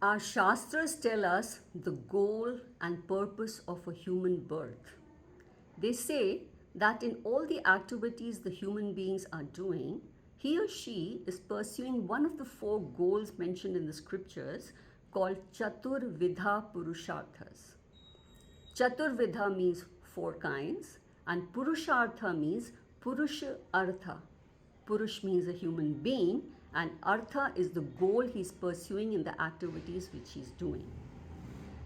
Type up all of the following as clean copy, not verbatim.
Our Shastras tell us the goal and purpose of a human birth. They say that in all the activities the human beings are doing, he or she is pursuing one of the four goals mentioned in the scriptures called Chatur Vidha Purusharthas. Chaturvidha means four kinds, and Purushartha means Purusha Artha. Purush means a human being, and Artha is the goal he's pursuing in the activities which he's doing.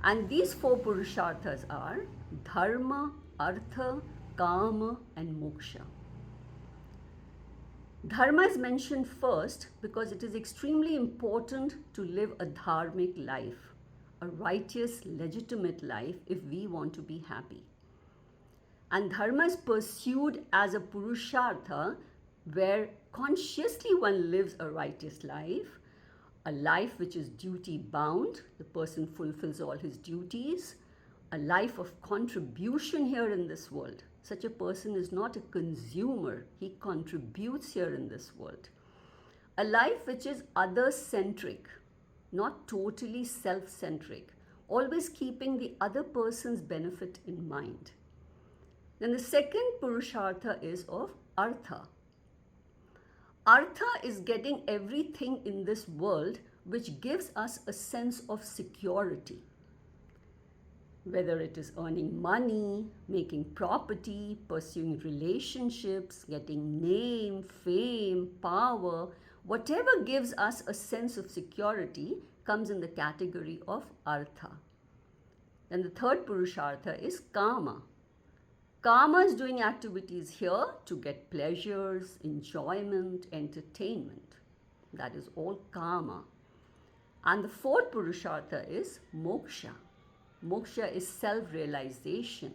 And these four Purusharthas are Dharma, Artha, Kama, and Moksha. Dharma is mentioned first because it is extremely important to live a dharmic life, a righteous, legitimate life if we want to be happy. And dharma is pursued as a purushartha where consciously one lives a righteous life, a life which is duty bound, the person fulfills all his duties, a life of contribution here in this world. Such a person is not a consumer, he contributes here in this world. A life which is other centric, not totally self centric, always keeping the other person's benefit in mind. Then the second Purushartha is of Artha. Artha is getting everything in this world which gives us a sense of security. Whether it is earning money, making property, pursuing relationships, getting name, fame, power, whatever gives us a sense of security comes in the category of Artha. Then the third Purushartha is Kama. Kama is doing activities here to get pleasures, enjoyment, entertainment. That is all Kama. And the fourth Purushartha is Moksha. Moksha is self-realization,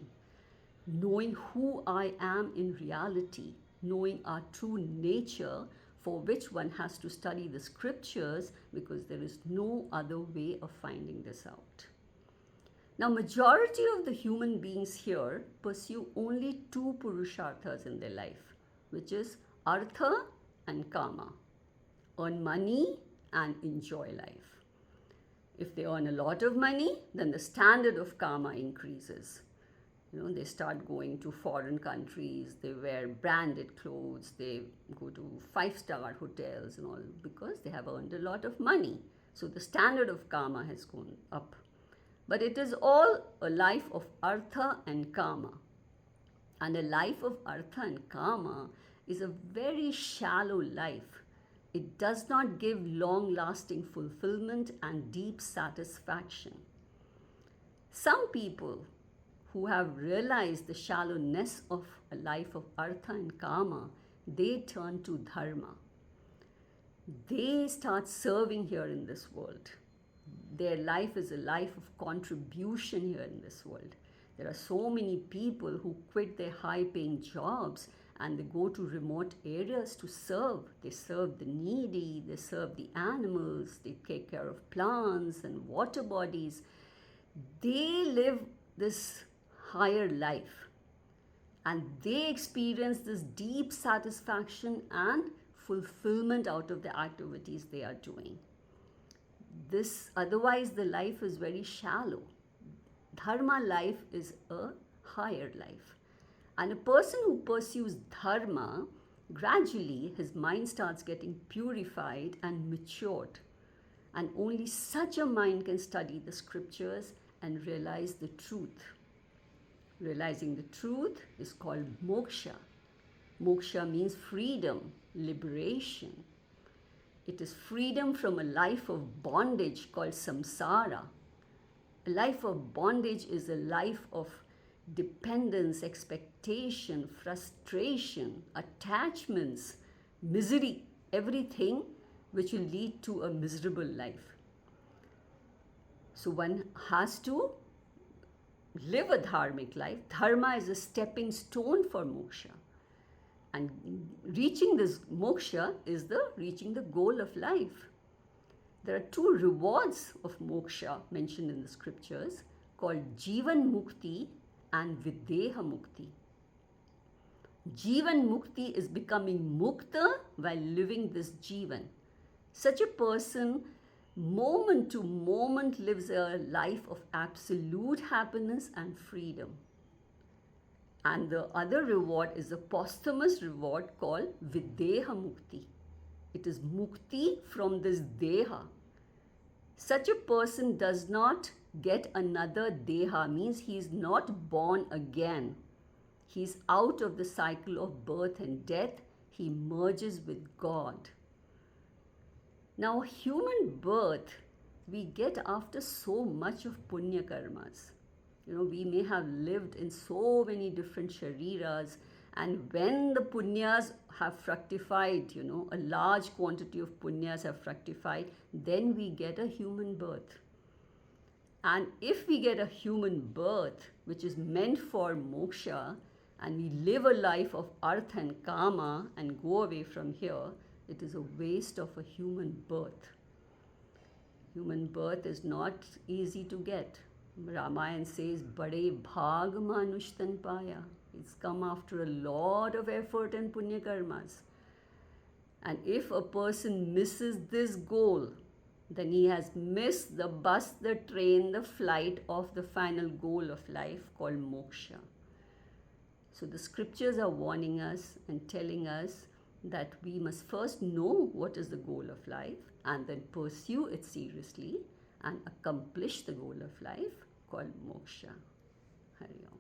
knowing who I am in reality, knowing our true nature, for which one has to study the scriptures because there is no other way of finding this out. Now, majority of the human beings here pursue only two Purusharthas in their life, which is Artha and Kama. Earn money and enjoy life. If they earn a lot of money, then the standard of Kama increases. They start going to foreign countries, they wear branded clothes, they go to five-star hotels and all because they have earned a lot of money. So the standard of Kama has gone up. But it is all a life of Artha and Kama. And a life of Artha and Kama is a very shallow life. It does not give long-lasting fulfillment and deep satisfaction. Some people who have realized the shallowness of a life of Artha and Kama, they turn to Dharma. They start serving here in this world. Their life is a life of contribution here in this world. There are so many people who quit their high-paying jobs and they go to remote areas to serve. They serve the needy, they serve the animals, they take care of plants and water bodies. They live this higher life and they experience this deep satisfaction and fulfillment out of the activities they are doing. Otherwise the life is very shallow. Dharma life is a higher life. And a person who pursues dharma, gradually his mind starts getting purified and matured. And only such a mind can study the scriptures and realize the truth. Realizing the truth is called moksha. Moksha means freedom, liberation. It is freedom from a life of bondage called samsara. A life of bondage is a life of dependence, expectation, frustration, attachments, misery, everything which will lead to a miserable life. So one has to live a dharmic life. Dharma is a stepping stone for moksha. And reaching this moksha is reaching the goal of life. There are two rewards of moksha mentioned in the scriptures called Jivan Mukti and Videha Mukti. Jivan Mukti is becoming mukta while living this Jivan. Such a person moment to moment lives a life of absolute happiness and freedom. And the other reward is a posthumous reward called Videha Mukti. It is mukti from this deha. Such a person does not get another deha, means he is not born again. He is out of the cycle of birth and death. He merges with God. Now, human birth we get after so much of punya karmas. We may have lived in so many different shariras, and when the punyas have fructified, a large quantity of punyas have fructified, then we get a human birth. And if we get a human birth, which is meant for moksha, and we live a life of artha and kama and go away from here, it is a waste of a human birth. Human birth is not easy to get. Ramayana says, Bade bhag manush tan paya. It's come after a lot of effort and punya karmas. And if a person misses this goal, then he has missed the bus, the train, the flight of the final goal of life called moksha. So the scriptures are warning us and telling us that we must first know what is the goal of life and then pursue it seriously and accomplish the goal of life called moksha. Hari Om.